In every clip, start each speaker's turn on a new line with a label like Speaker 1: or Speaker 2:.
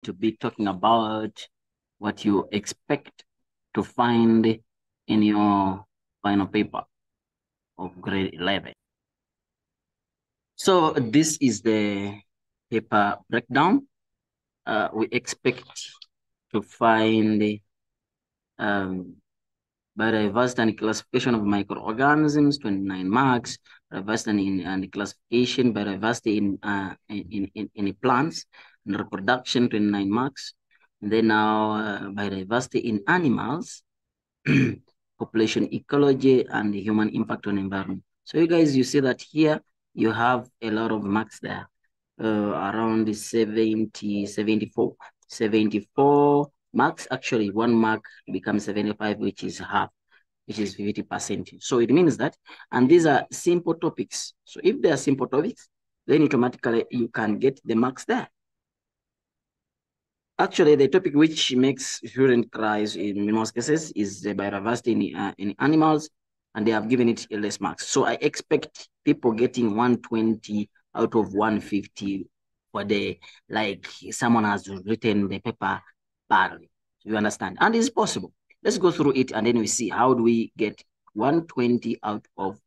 Speaker 1: to be talking about what you expect to find in your final paper of grade 11. So this is the paper breakdown. We expect to find biodiversity and classification of microorganisms, 29 marks. Biodiversity and classification, biodiversity in plants and reproduction, 29 marks. And then now biodiversity in animals, population ecology, and human impact on environment. So you guys, you see that here you have a lot of marks there, around 70, 74. 74 marks. Actually, 1 mark becomes 75, which is half, which is 50%. So it means that, and these are simple topics. So if they are simple topics, then automatically you can get the marks there. Actually, the topic which makes student cries in most cases is the biodiversity in animals, and they have given it less marks. So I expect people getting 120 out of 150 for the, like someone has written the paper badly. You understand? And it's possible. Let's go through it and then we see how do we get 120 out of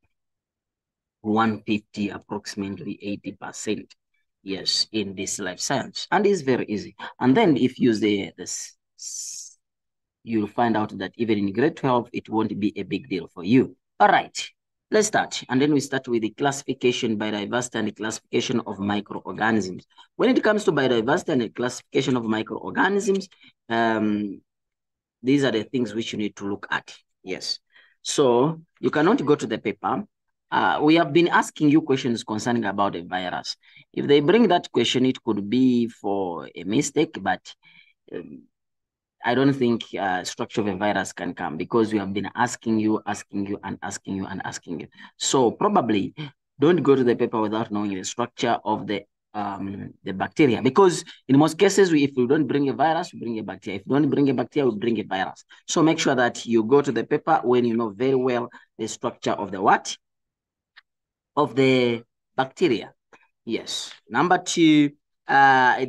Speaker 1: 150, approximately 80%. Yes, in this life science, and it's very easy. And then if you use this, you'll find out that even in grade 12, it won't be a big deal for you. All right, let's start. And then we start with the classification, biodiversity, and the classification of microorganisms. When it comes to biodiversity and the classification of microorganisms, these are the things which you need to look at. Yes. So you cannot go to the paper. We have been asking you questions concerning about a virus. If they bring that question, it could be for a mistake, but I don't think structure of a virus can come because we have been asking you. So probably don't go to the paper without knowing the structure of the bacteria, because in most cases, if we don't bring a virus, we bring a bacteria. If we don't bring a bacteria, we bring a virus. So make sure that you go to the paper when you know very well the structure of the what? Of the bacteria. Yes. Number 2,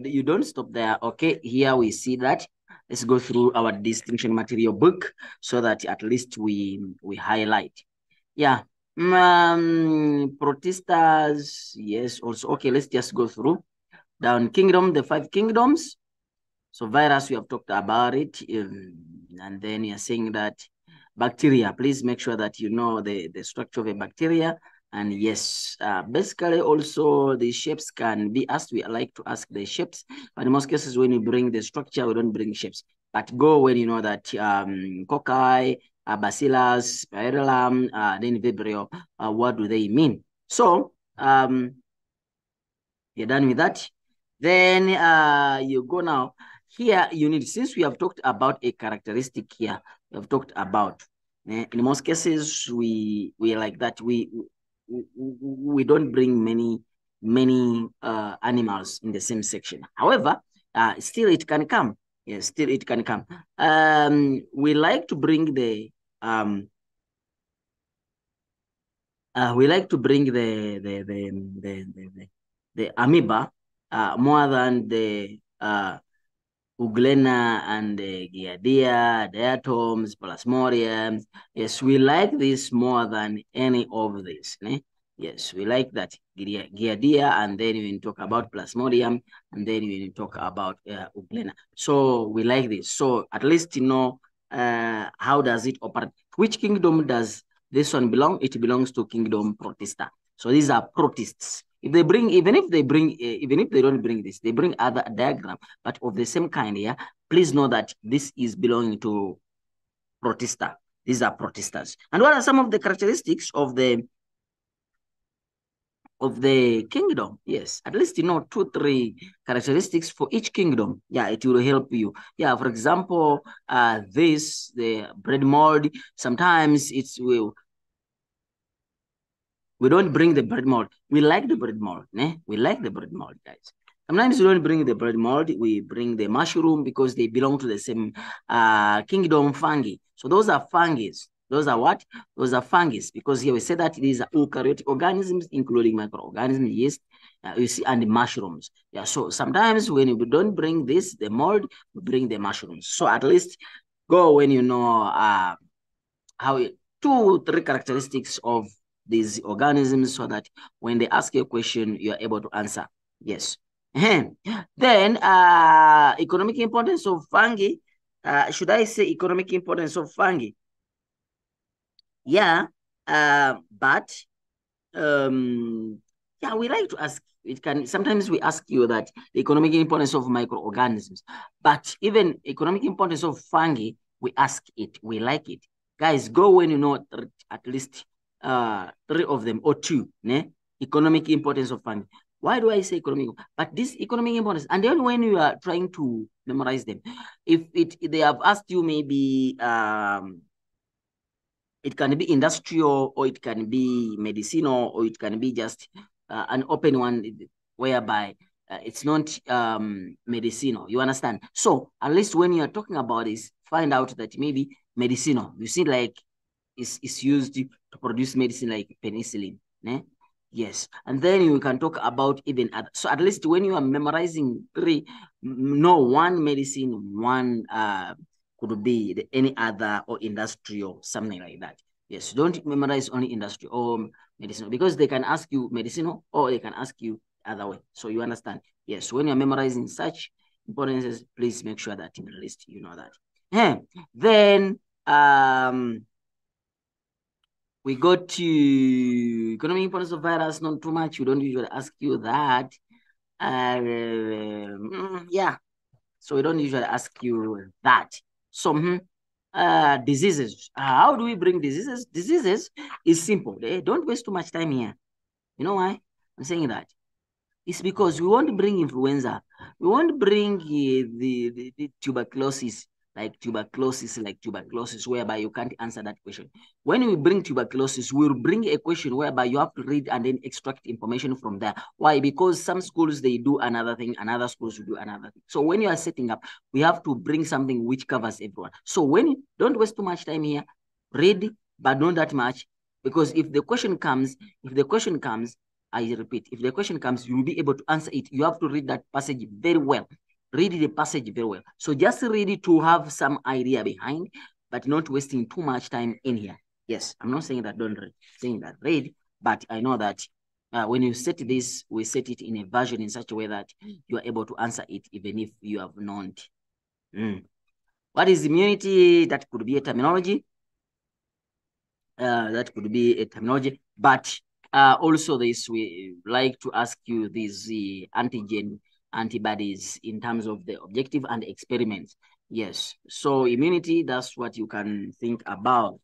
Speaker 1: you don't stop there. Okay, here we see that. Let's go through our distinction material book so that at least we highlight. Yeah. Protistas, yes, also. Okay, let's just go through. Down kingdom, the 5 kingdoms. So virus, we have talked about it. And then you're saying that bacteria, please make sure that you know the structure of a bacteria. And yes, basically also the shapes can be asked. We like to ask the shapes, but in most cases when you bring the structure, we don't bring shapes. But go when you know that cocci, bacillus, spirillum, then vibrio, what do they mean? So you're done with that. Then you go now. Here you need, since we have talked about a characteristic here, we have talked about, in most cases, we like that. We don't bring many animals in the same section. However, still it can come. Yes, still it can come. We like to bring the amoeba more than the Uglena and the Giardia, diatoms, plasmodiums. Yes, we like this more than any of this. Yes, we like that Giardia, and then we talk about plasmodium, and then we talk about Uglena. So we like this. So at least you know how does it operate. Which kingdom does this one belong? It belongs to kingdom Protista. So these are protists. If they bring, even if they don't bring this, they bring other diagram, but of the same kind, yeah. Please know that this is belonging to Protista. These are Protistas. And what are some of the characteristics of the kingdom? Yes, at least you know 2-3 characteristics for each kingdom. Yeah, it will help you. Yeah, for example, the bread mold. Sometimes we don't bring the bread mold. We like the bread mold. We like the bread mold, guys. Sometimes we don't bring the bread mold. We bring the mushroom because they belong to the same kingdom fungi. So those are fungi. Those are what? Those are fungus, because here we say that these are eukaryotic organisms, including microorganisms, yeast, You see, and the mushrooms. Yeah, so sometimes when we don't bring this, the mold, we bring the mushrooms. So at least go when you know how 2-3 characteristics of these organisms, so that when they ask you a question, you are able to answer. Yes. Then economic importance of fungi. Should I say economic importance of fungi? Yeah, but yeah, we like to ask. It can sometimes we ask you that the economic importance of microorganisms, but even economic importance of fungi, we ask it. We like it. Guys, go when you know at least 3 of them or 2. Ne? Economic importance of fungi. Why do I say economic? But this economic importance, and then when you are trying to memorize them, if they have asked you maybe it can be industrial, or it can be medicinal, or it can be just an open one whereby it's not medicinal. You understand? So at least when you are talking about this, find out that maybe medicinal. You see, like is used to produce medicine like penicillin. Ne? Yes, and then you can talk about even other. So at least when you are memorizing 3, no, one medicine, one could be any other, or industrial, something like that. Yes, don't memorize only industry or medicinal, because they can ask you medicinal, or they can ask you other way. So you understand? Yes, when you're memorizing such importances, please make sure that in the list you know that. Yeah. Then we go to economic importance of virus. Not too much. We don't usually ask you that. Yeah. So we don't usually ask you that. So diseases. How do we bring diseases? Diseases is simple. Don't waste too much time here. You know why I'm saying that? It's because we want to bring influenza. We want to bring the tuberculosis, like tuberculosis, whereby you can't answer that question. When we bring tuberculosis, we'll bring a question whereby you have to read and then extract information from there. Why? Because some schools, they do another thing, another schools will do another thing. So when you are setting up, we have to bring something which covers everyone. So don't waste too much time here. Read, but not that much. Because if the question comes, I repeat, if the question comes, you will be able to answer it. You have to read that passage very well. Read the passage very well. So just read it to have some idea behind, but not wasting too much time in here. Yes, I'm not saying that don't read, saying that read, but I know that when you set this, we set it in a version in such a way that you are able to answer it even if you have not. What is immunity? That could be a terminology. But also this, we like to ask you these antigen antibodies in terms of the objective and experiments. Yes, so immunity, that's what you can think about,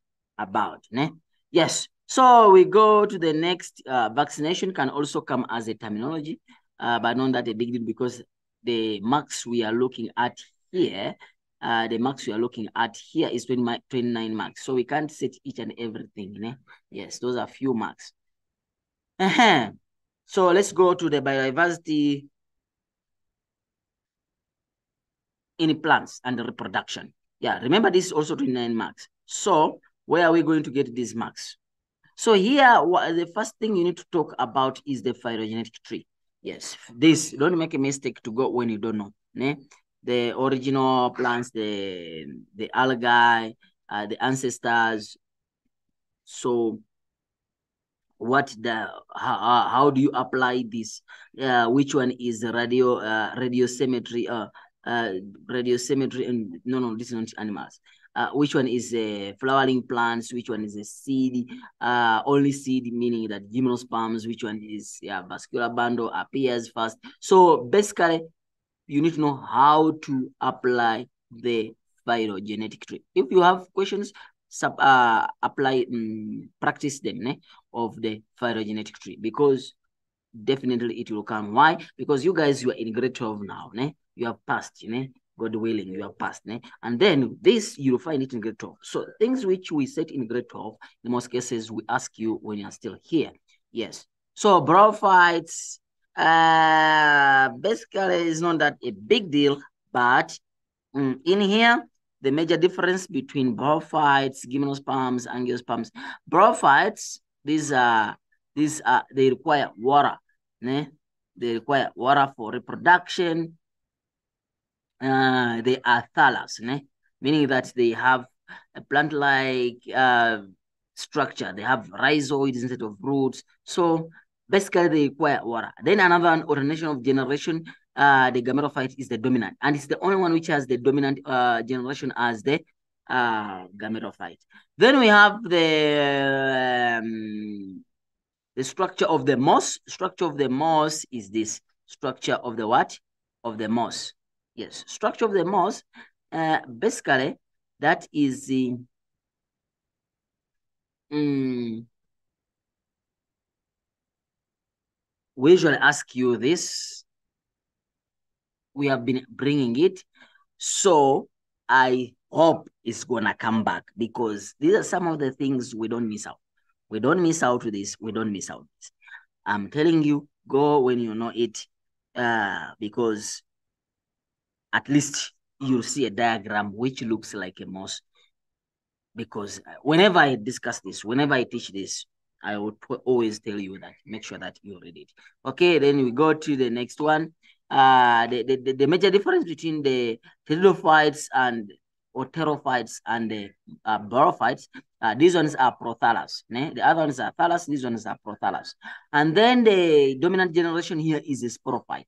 Speaker 1: ne? Yes, so we go to the next. Vaccination can also come as a terminology, but not that a big deal, because the marks we are looking at here, the marks we are looking at here is 29 marks. So we can't set each and everything. Ne? Yes, those are few marks. So let's go to the biodiversity in plants and reproduction. Yeah, remember this is also 29 marks. So where are we going to get these marks? So here, the first thing you need to talk about is the phylogenetic tree. Yes, this, don't make a mistake to go when you don't know. Ne? The original plants, the algae, the ancestors. So how do you apply this? Which one is radiosymmetry? Radiosymmetry, and no, this is not animals. Which one is flowering plants? Which one is a seed? Only seed, meaning that gymnosperms. Which one is vascular bundle appears first? So basically, you need to know how to apply the phylogenetic tree. If you have questions, apply, practice them of the phylogenetic tree, because definitely it will come. Why? Because you guys, you are in grade 12 now. You have passed, God willing, you have passed. And then this, you'll find it in grade 12. So things which we set in grade 12, in most cases, we ask you when you're still here. Yes. So brophytes, basically it's not that a big deal, but in here, the major difference between brophytes, gymnosperms, angiosperms. Brophytes, they require water. Ne? they require water for reproduction. They are thallus, meaning that they have a plant-like structure. They have rhizoids instead of roots. So basically, they require water. Then another one, ordination of generation. The gametophyte is the dominant, and it's the only one which has the dominant generation as the gametophyte. Then we have the structure of the moss. Structure of the moss is this. Structure of the what? Of the moss. Yes, structure of the moss. Basically, that is the we usually ask you this. We have been bringing it, so I hope it's gonna come back, because these are some of the things we don't miss out. We don't miss out with this. We don't miss out this. I'm telling you, go when you know it, because at least you'll see a diagram which looks like a moss. Because whenever I discuss this, whenever I teach this, I would always tell you that make sure that you read it. Okay, then we go to the next one. The major difference between the pteridophytes and pterophytes and the borophytes, these ones are prothallus. The other ones are thallus, these ones are prothallus. And then the dominant generation here is a sporophyte.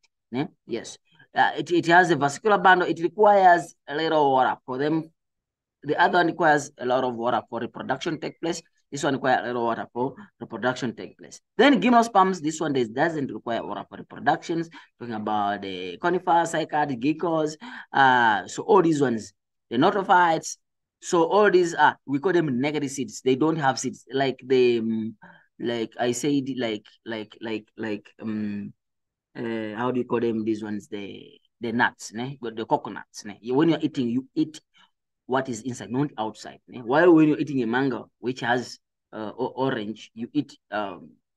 Speaker 1: Yes, it has a vascular bundle. It requires a little water for them. The other one requires a lot of water for reproduction take place. This one requires a little water for reproduction take place. Then gymnosperms, this one doesn't require water for reproductions. Talking about the conifers, cycads, geckos. So all these ones, the nothophytes. So all these are, we call them negative seeds. They don't have seeds. Like like I said, how do you call them? These ones, the nuts, the coconuts. When you're eating, you eat what is inside, not outside. While when you're eating a mango, which has orange, you eat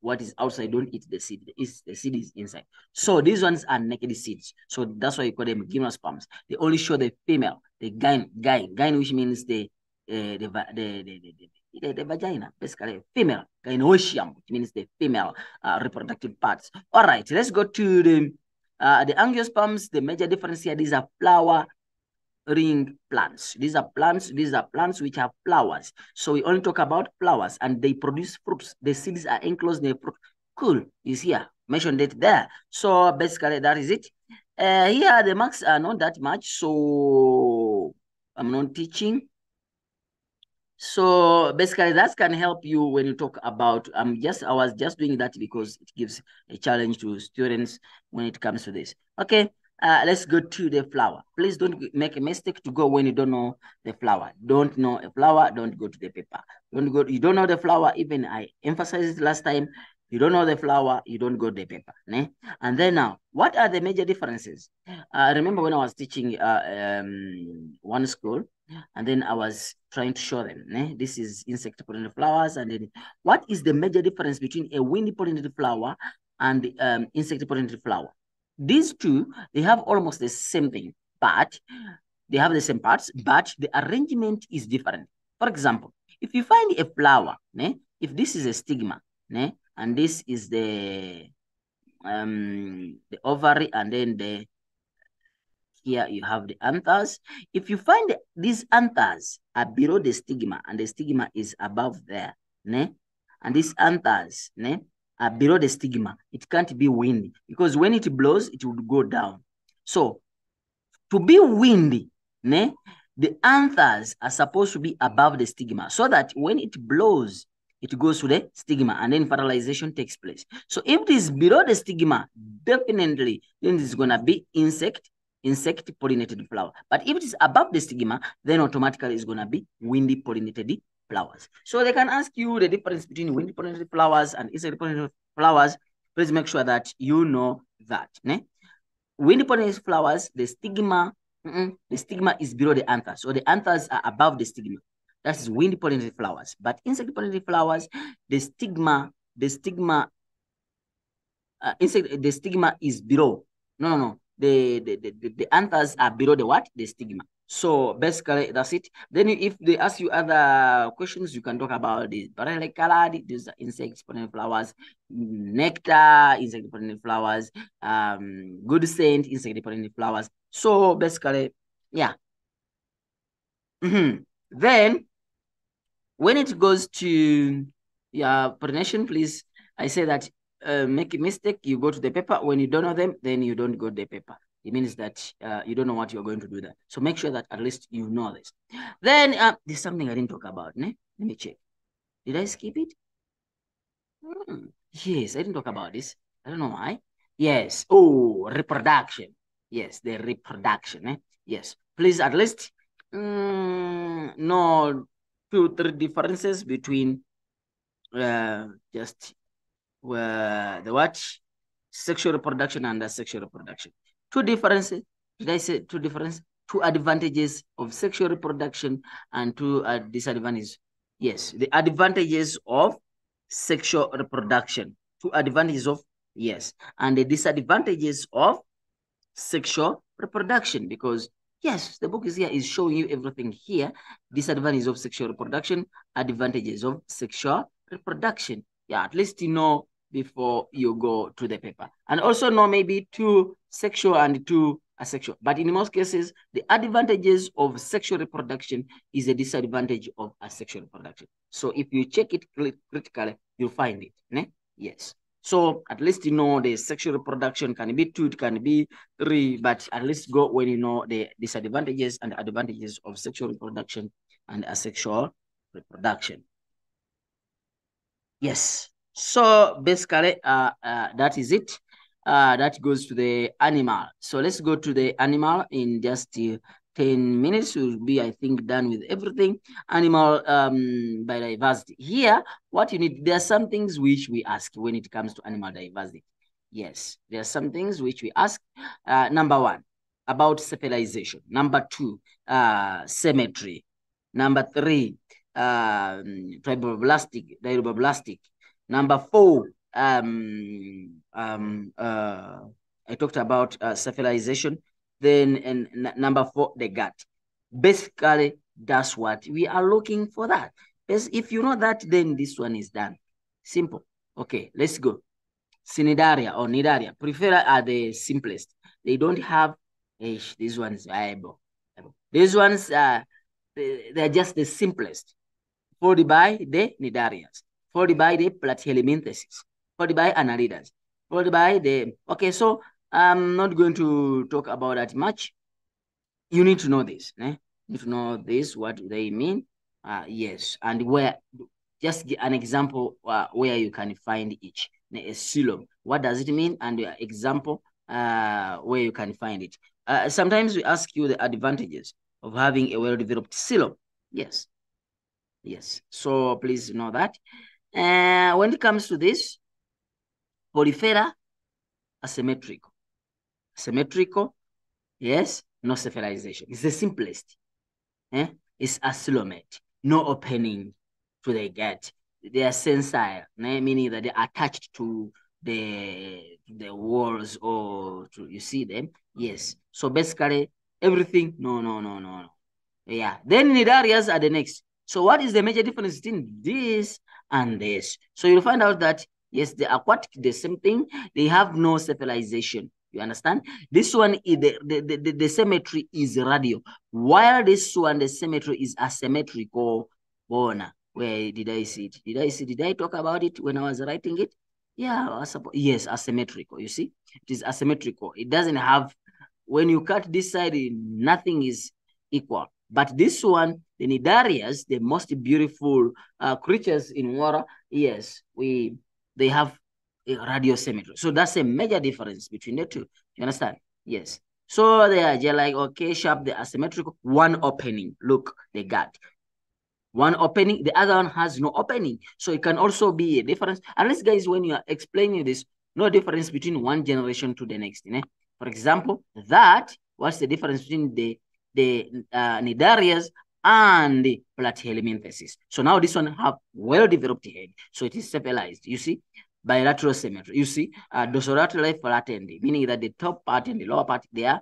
Speaker 1: what is outside, don't eat the seed. The seed is inside. So these ones are naked seeds. So that's why you call them gymnosperms. They only show the female, the gyne, which means the vagina, basically female, gynoecium, which means the female reproductive parts. All right, let's go to the angiosperms. The major difference here, these are flower ring plants. These are plants which have flowers. So we only talk about flowers, and they produce fruits. The seeds are enclosed in a fruit. Cool, is here, mentioned it there. So basically that is it. Here the marks are not that much, so I'm not teaching. So basically that can help you when you talk about, I was just doing that because it gives a challenge to students when it comes to this. Okay, let's go to the flower. Please don't make a mistake to go when you don't know the flower. Don't know a flower, don't go to the paper. You don't know the flower, even I emphasized it last time. You don't know the flower, you don't go to the paper. And then now, what are the major differences? I remember when I was teaching one school, and then I was trying to show them, this is insect pollinated flowers, and then what is the major difference between a wind pollinated flower and insect pollinated flower? These two, they have almost the same thing, but they have the same parts, but the arrangement is different. For example, if you find a flower, if this is a stigma, and this is the ovary, and then here you have the anthers. If you find these anthers are below the stigma and the stigma is above there, and these anthers are below the stigma, it can't be windy, because when it blows, it would go down. So to be windy, the anthers are supposed to be above the stigma, so that when it blows, it goes to the stigma, and then fertilization takes place. So if it is below the stigma, definitely then it's gonna be insect pollinated flower. But if it is above the stigma, then automatically it's gonna be windy pollinated flowers. So they can ask you the difference between windy pollinated flowers and insect pollinated flowers. Please make sure that you know that. Windy pollinated flowers, the stigma is below the anthers. So the anthers are above the stigma. That is windy pollinated flowers. But insect pollinated flowers, the stigma is below. No. The anthers are below the what? The stigma. So basically, that's it. Then if they ask you other questions, you can talk about the brightly colored, these are insect dependent flowers, nectar, insect dependent flowers, good scent, insect dependent flowers. So basically, yeah. Then when it goes to pollination, please, I say that make a mistake, you go to the paper. When you don't know them, then you don't go to the paper. It means that you don't know what you're going to do there. So make sure that at least you know this. Then there's something I didn't talk about. Ne? Let me check. Did I skip it? Yes, I didn't talk about this. I don't know why. Yes. Oh, reproduction. Yes, the reproduction. Yes. Please at least know 2-3 differences between just the what sexual reproduction and asexual reproduction. Two differences. Did I say two differences? Two advantages of sexual reproduction and two disadvantages. Yes, the advantages of sexual reproduction. Two advantages of yes, and the disadvantages of sexual reproduction, because yes, the book is here is showing you everything here. Disadvantages of sexual reproduction, advantages of sexual reproduction. Yeah, at least you know before you go to the paper, and also know maybe two sexual and two asexual. But in most cases, the advantages of sexual reproduction is a disadvantage of asexual reproduction. So if you check it critically, you'll find it. Ne? Yes. So at least you know the sexual reproduction can be 2, it can be 3, but at least go when you know the disadvantages and advantages of sexual reproduction and asexual reproduction. Yes. So basically, that is it. That goes to the animal. So let's go to the animal in just 10 minutes. We'll be, I think, done with everything. Animal biodiversity. Here, what you need, there are some things which we ask when it comes to animal diversity. Yes, there are some things which we ask. Number 1, about specialization. Number 2, symmetry. Number 3, triboblastic. Number 4, I talked about civilization. Then and number 4, the gut. Basically, that's what we are looking for. That if you know that, then this one is done. Simple. Okay, let's go. Cnidaria or Nidaria. Prefer are the simplest. They don't have these ones viable. These ones they're just the simplest, followed by the Nidarians, followed by the Platyhelminthes, followed by Annelidas, followed by the, okay, so I'm not going to talk about that much. You need to know this, you need to know this, what do they mean, yes, and where, just an example where you can find each. A coelom, what does it mean, and example where you can find it. Sometimes we ask you the advantages of having a well-developed coelom. Yes, yes. So please know that. When it comes to this, polyphera, asymmetrical. Symmetrical, yes, no cephalization. It's the simplest. It's coelomate, no opening to the gut. They are sensile, meaning that they are attached to the walls or to, you see them. Yes. So basically, everything, no. Yeah. Then nidarias are the next. So what is the major difference between this and this? So you'll find out that, yes, the aquatic, the same thing. They have no cephalization. You understand? This one is the symmetry is radial, while this one, the symmetry is asymmetrical. Bona, where did I see it? Did I talk about it when I was writing it? Yeah, yes, asymmetrical. You see, it is asymmetrical. It doesn't have, when you cut this side, nothing is equal. But this one, the nidarias, the most beautiful creatures in water, yes, they have a radial symmetry. So that's a major difference between the two. You understand? Yes. So they are just like, okay, sharp, the asymmetrical, one opening. Look, the gut. One opening, the other one has no opening. So it can also be a difference. Unless, guys, when you are explaining this, no difference between one generation to the next. For example, what's the difference between the nidarias and the platyhelminthes? So now this one have well-developed head. So it is stabilized. You see? Bilateral symmetry. You see? Dorsolaterally flattened, meaning that the top part and the lower part, they are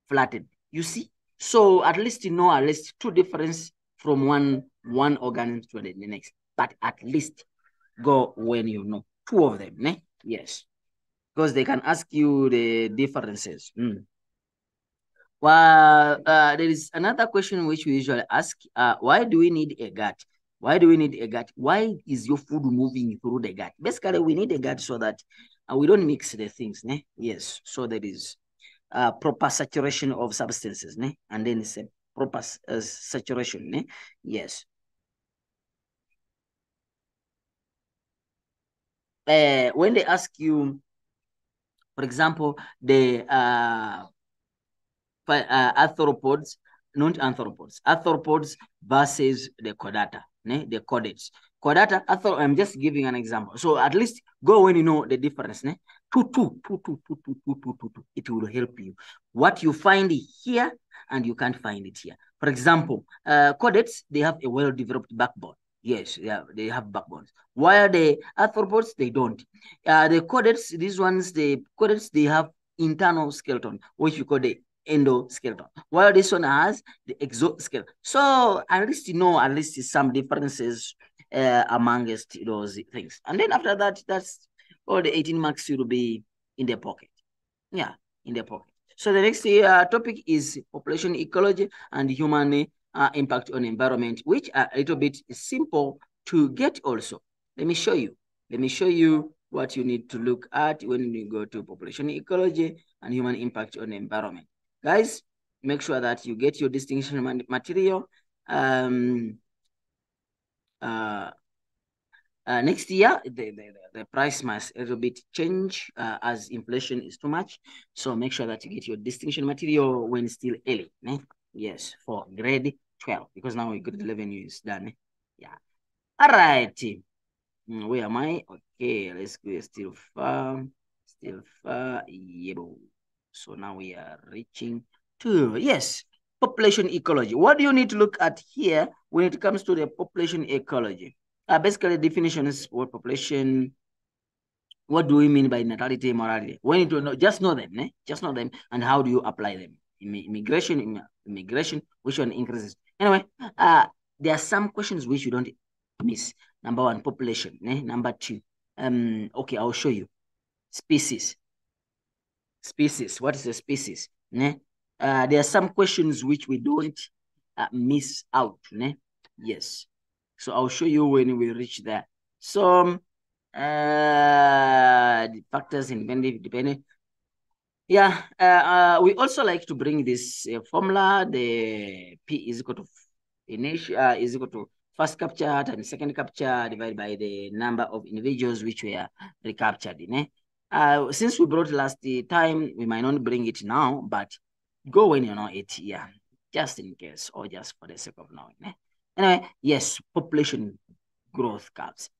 Speaker 1: flattened. You see? So at least you know at least two difference from one organism to the next. But at least go when you know two of them. Ne? Yes. Because they can ask you the differences. Well, there is another question which we usually ask. Why do we need a gut? Why do we need a gut? Why is your food moving through the gut? Basically, we need a gut so that we don't mix the things. Ne? Yes. So there is proper saturation of substances. Ne? And then it's a proper saturation. Ne? Yes. When they ask you, for example, the arthropods, not arthropods versus the chordata, the chordates. Chordata, I'm just giving an example. So at least go when you know the difference. It will help you. What you find here and you can't find it here. For example, chordates, they have a well-developed backbone. Yes, yeah, they have backbones. While the arthropods, they don't. The chordates, these ones, the chordates, they have internal skeleton, which you call the endoskeleton, while this one has the exoskeleton. So at least you know, at least some differences amongst those things. And then after that, that's all the 18 marks will be in the pocket. Yeah, in the pocket. So the next topic is population ecology and human impact on environment, which are a little bit simple to get also. Let me show you. Let me show you what you need to look at when you go to population ecology and human impact on environment. Guys, make sure that you get your distinction material. Next year, the price must a little bit change as inflation is too much. So make sure that you get your distinction material when still early. Yes, for grade 12, because now we grade 11 is done. Yeah. All right. Where am I? Okay, let's go still far. Yeah. So now we are reaching to, yes, population ecology. What do you need to look at here when it comes to the population ecology? Basically, definitions for population. What do we mean by natality, morality? We need to know, just know them, just know them, and how do you apply them? Immigration, which one increases? Anyway, there are some questions which you don't miss. Number one, population. Number two, okay, I'll show you. Species. What is a species? There are some questions which we don't miss out. Yes. So I'll show you when we reach there. So the factors depending. Yeah, we also like to bring this formula. The P is equal to is equal to first captured and second capture divided by the number of individuals which were recaptured. Since we brought last time, we might not bring it now, but go when you know it, yeah, just in case or just for the sake of knowing. Anyway, yes, population growth curves.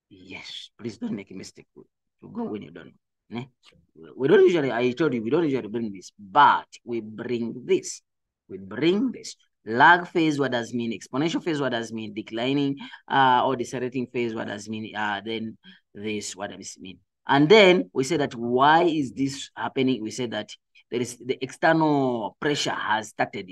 Speaker 1: Yes, please don't make a mistake to go when you don't. We don't usually, I told you, we don't usually bring this, but we bring this. We bring this. Lag phase, what does mean? Exponential phase, what does mean? Declining or decelerating phase, what does mean? Then this, what does it mean? And then we say that why is this happening? We say that there is the external pressure has started,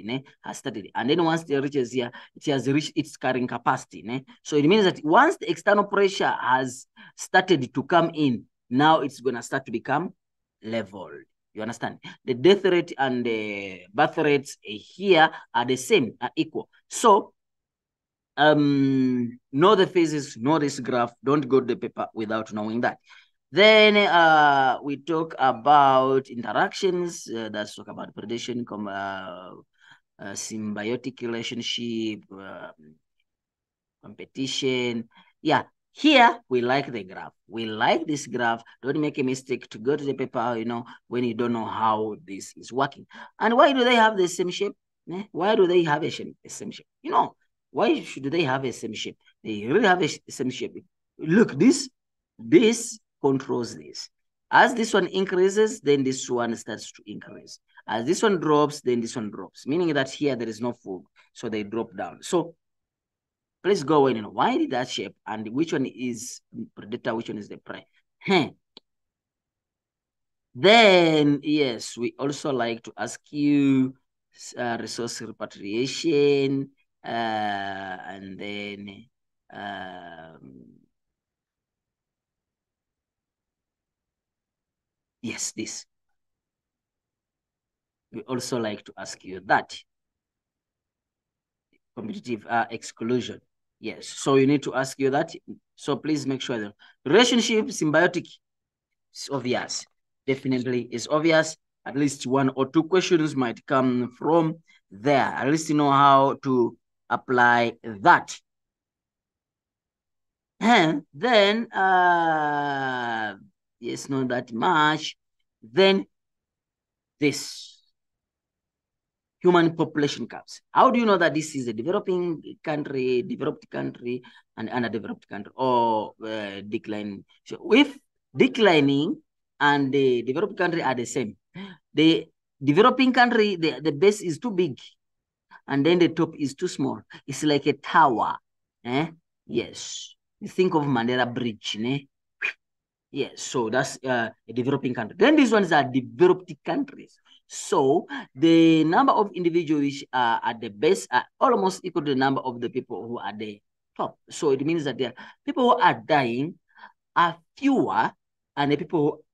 Speaker 1: and then once it reaches here, it has reached its carrying capacity. So it means that once the external pressure has started to come in, now it's going to start to become leveled. You understand? The death rate and the birth rates here are the same, are equal. So know the phases, know this graph. Don't go to the paper without knowing that. Then we talk about interactions. That's talk about predation, symbiotic relationship, competition. Yeah, here we like the graph. We like this graph. Don't make a mistake to go to the paper, when you don't know how this is working. And why do they have the same shape? Why do they have a same shape? Why should they have a same shape? They really have a same shape. Look, this controls this. As this one increases, then this one starts to increase. As this one drops, then this one drops, meaning that here there is no food, so they drop down. So please go in. Why did that shape, and which one is predator, which one is the prey? Then, yes, we also like to ask you resource repatriation, and then yes, this. We also like to ask you that. Competitive exclusion. Yes, so you need to ask you that. So please make sure the relationship symbiotic is obvious. Definitely is obvious. At least one or two questions might come from there. At least you know how to apply that. And then, yes, not that much. Then this human population curves. How do you know that this is a developing country, developed country, and underdeveloped country, or declining? So if declining and the developed country are the same, the developing country, the base is too big, and then the top is too small. It's like a tower. Eh? Yes. You think of Mandela Bridge, ne? Yes, so that's a developing country. Then these ones are developed countries. So the number of individuals at the base are almost equal to the number of the people who are the top. So it means that the people who are dying are fewer, and the people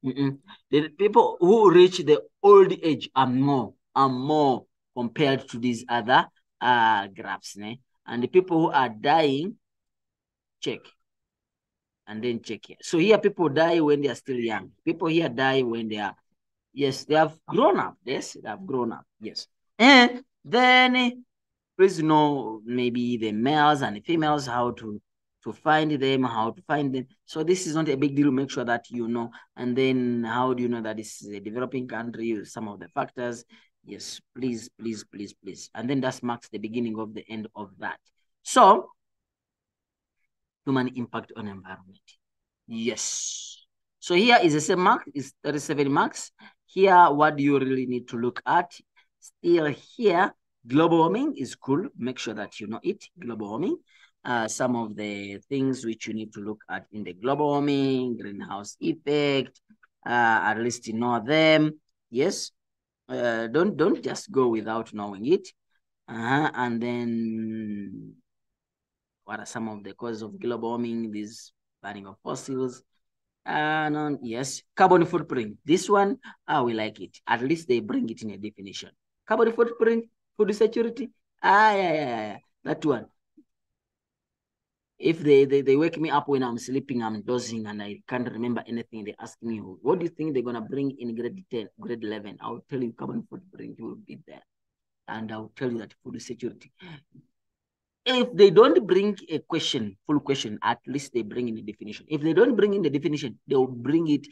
Speaker 1: the people who reach the old age are more compared to these other graphs. Ne? And the people who are dying, check. And then check here. So here people die when they are still young. People here die when they are, yes, they have grown up. Yes, they have grown up. Yes. And then please know maybe the males and the females, how to find them, how to find them. So this is not a big deal. Make sure that you know. And then how do you know that this is a developing country? Some of the factors. Yes, please, please, please, please. And then that marks the beginning of the end of that. So human impact on environment. Yes. So here is the same mark, is 37 marks. Here, what do you really need to look at? Still here, global warming is cool. Make sure that you know it, global warming. Some of the things which you need to look at in the global warming, greenhouse effect, at least you know them. Yes. Don't just go without knowing it. And then what are some of the causes of global warming? This burning of fossils. No, yes, carbon footprint. This one, we like it. At least they bring it in a definition. Carbon footprint, food security. Yeah. That one. If they wake me up when I'm sleeping, I'm dozing, and I can't remember anything, they ask me, what do you think they're going to bring in grade 10, grade 11? I'll tell you carbon footprint will be there. And I'll tell you that food security. If they don't bring a question, full question, at least they bring in a definition. If they don't bring in the definition, they will bring it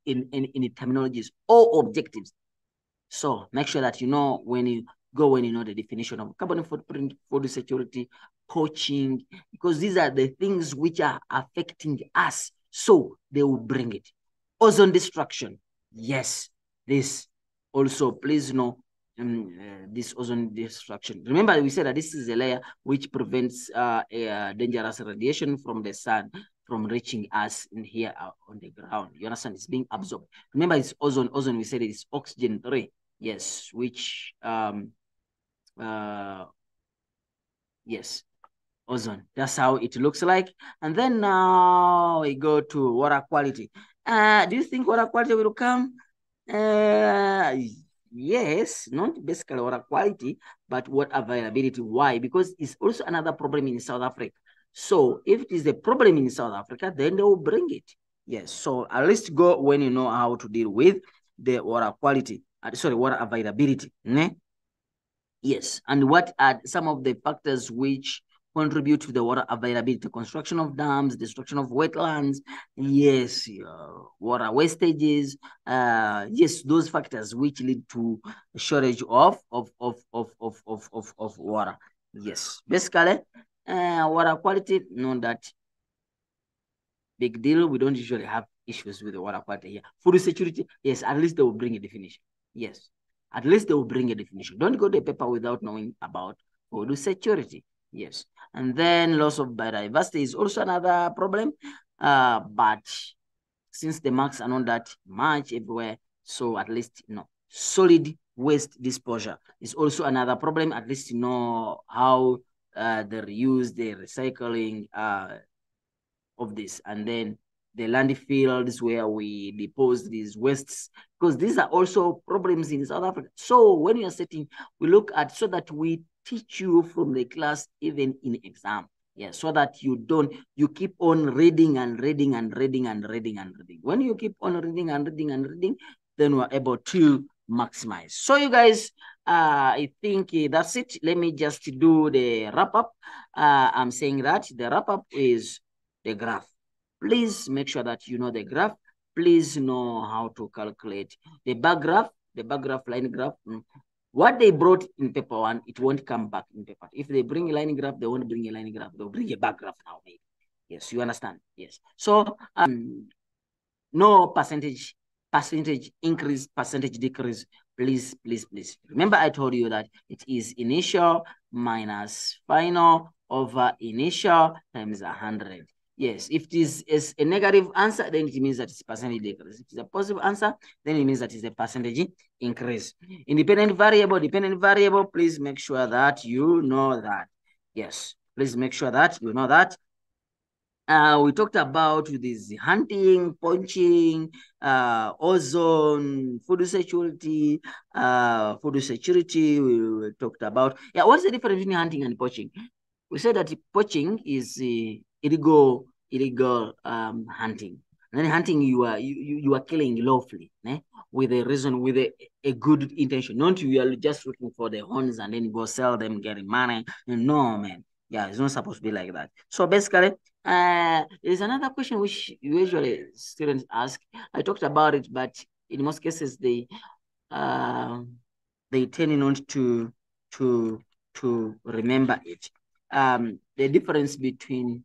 Speaker 1: in terminologies or objectives. So make sure that you know when you know the definition of carbon footprint, food security, poaching, because these are the things which are affecting us. So they will bring it. Ozone destruction. Yes, this also, please know this ozone destruction. Remember, we said that this is a layer which prevents dangerous radiation from the sun from reaching us in here on the ground. You understand? It's being absorbed. Remember, it's ozone. Ozone, we said it's oxygen 3. Yes, which yes, ozone. That's how it looks like. And then now we go to water quality. Do you think water quality will come? Yes, not basically water quality, but water availability. Why? Because it's also another problem in South Africa. So if it is a problem in South Africa, then they will bring it. Yes, so at least go when you know how to deal with the water quality. Water availability. Ne? Yes, and what are some of the factors which contribute to the water availability? Construction of dams, destruction of wetlands, yes, water wastages, yes, those factors which lead to a shortage of water. Yes, basically, water quality, know that big deal. We don't usually have issues with the water quality here. Food security, yes, at least they will bring a definition. Yes, at least they will bring a definition. Don't go to a paper without knowing about food security. Yes, and then loss of biodiversity is also another problem. But since the marks are not that much everywhere, So at least, solid waste disposal is also another problem. At least how the reuse, the recycling of this, and then the landfills where we depose these wastes, because these are also problems in South Africa. So when you're setting, we look at so that we teach you from the class, even in exam. Yeah, so that you keep on reading and reading and reading and reading and reading. When you keep on reading and reading and reading, then we're able to maximize. So you guys, I think that's it. Let me just do the wrap up. I'm saying that the wrap up is the graph. Please make sure that you know the graph. Please know how to calculate the bar graph, line graph. What they brought in paper one, it won't come back in paper. If they bring a line graph, they won't bring a line graph. They'll bring a bar graph now, maybe. Yes, you understand. Yes. So no percentage increase, percentage decrease. Please, please, please. Remember, I told you that it is initial minus final over initial times 100. Yes, if it is a negative answer, then it means that it's percentage decrease. If it's a positive answer, then it means that it's a percentage increase. Independent variable, please make sure that you know that. Yes, please make sure that you know that. We talked about this hunting, poaching, ozone, food security, we talked about. Yeah, what's the difference between hunting and poaching? We said that poaching is illegal hunting. And then hunting, you are killing lawfully, with a reason, with a good intention. Not you are just looking for the horns and then go sell them, getting money. No, man. Yeah, it's not supposed to be like that. So basically, there's another question which usually students ask. I talked about it, but in most cases they tend not to remember it. The difference between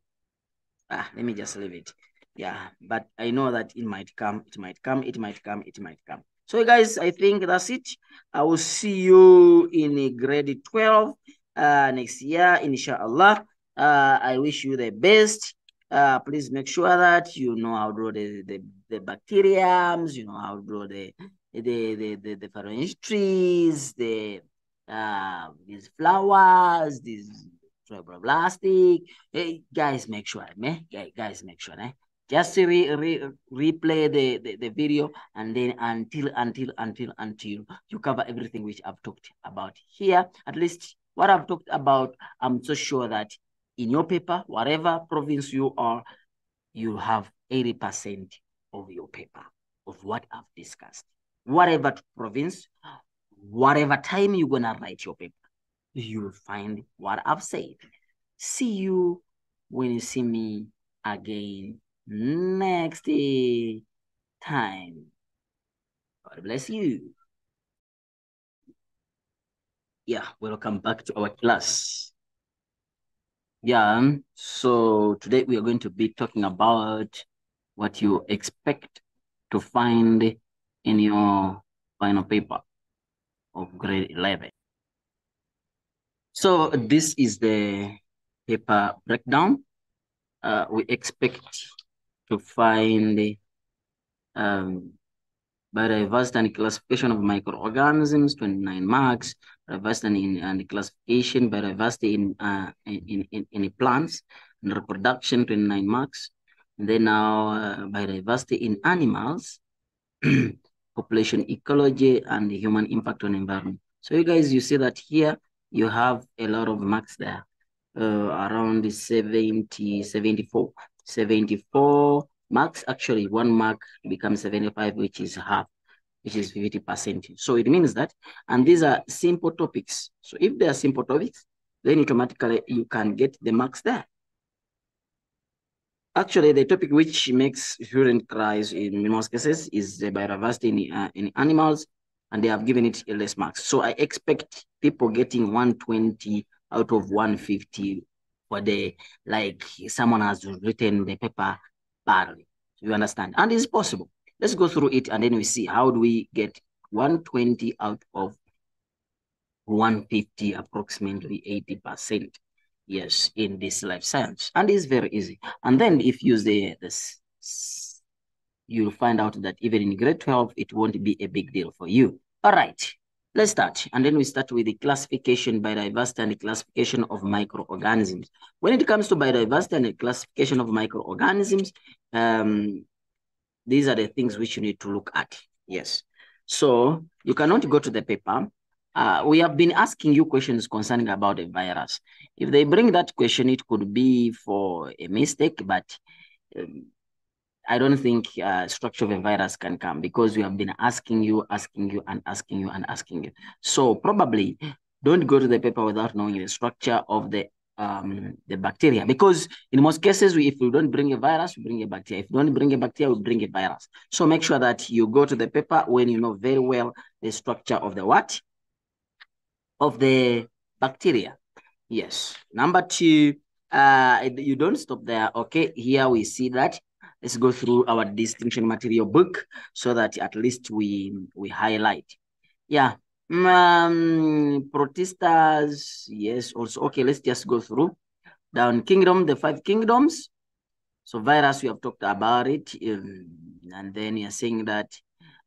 Speaker 1: let me just leave it. Yeah, but I know that it might come. So guys, I think that's it. I will see you in grade 12 next year, inshallah. I wish you the best. Please make sure that you know how to draw the bacteriums, you know how to draw the different trees, these flowers, these plastic. Hey, guys, make sure, guys, make sure, just replay the video, and then until you cover everything which I've talked about here. At least what I've talked about, I'm so sure that in your paper, whatever province you are, you have 80% of your paper of what I've discussed. Whatever province, whatever time you're gonna write your paper, you'll find what I've said. See you when you see me again next time. God bless you. Yeah, welcome back to our class. Yeah, so today we are going to be talking about what you expect to find in your final paper of grade 11. So this is the paper breakdown. We expect to find biodiversity and classification of microorganisms, 29 marks, biodiversity and classification, biodiversity in plants, and reproduction, 29 marks. And then now biodiversity in animals, population ecology, and human impact on environment. So you guys, you see that here you have a lot of marks there, around 70, 74. 74 marks. Actually, 1 mark becomes 75, which is half, which is 50%. So it means that, and these are simple topics. So if they are simple topics, then automatically you can get the marks there. Actually, the topic which makes student cries in most cases is the biodiversity in animals, and they have given it less marks. So I expect people getting 120 out of 150 for the, like someone has written the paper badly. You understand? And it's possible. Let's go through it and then we see how do we get 120 out of 150, approximately 80%. Yes, in this life science. And it's very easy. And then if you use the you'll find out that even in grade 12, it won't be a big deal for you. All right, let's start. And then we start with the classification, biodiversity, and the classification of microorganisms. When it comes to biodiversity and the classification of microorganisms, these are the things which you need to look at. Yes. So you cannot go to the paper. We have been asking you questions concerning about a virus. If they bring that question, it could be for a mistake, but I don't think structure of a virus can come because we have been asking you. So probably don't go to the paper without knowing the structure of the bacteria, because in most cases, if we don't bring a virus, we bring a bacteria. If we don't bring a bacteria, we bring a virus. So make sure that you go to the paper when you know very well the structure of the what? Of the bacteria. Yes. Number two, you don't stop there. Okay, here we see that. Let's go through our distinction material book so that at least we highlight. Yeah. Protistas, yes, also. Okay, let's just go through. Down kingdom, the 5 kingdoms. So virus, we have talked about it. And then you're saying that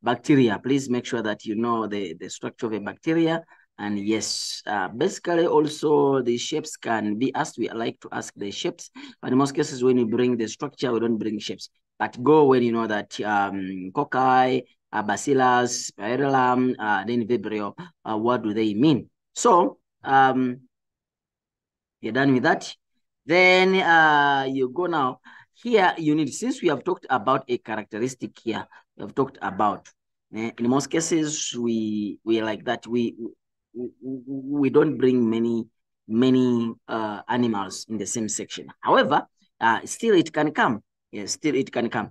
Speaker 1: bacteria, please make sure that you know the structure of a bacteria. And yes, basically also the shapes can be asked. We like to ask the shapes, but in most cases when you bring the structure, we don't bring shapes. But go when you know that cocci, bacillus, spirillum, then vibrio, what do they mean? So you're done with that. Then you go now. Here you need, since we have talked about a characteristic here, we have talked about, in most cases, we like that. We don't bring many animals in the same section. However, still it can come. Yes, still it can come.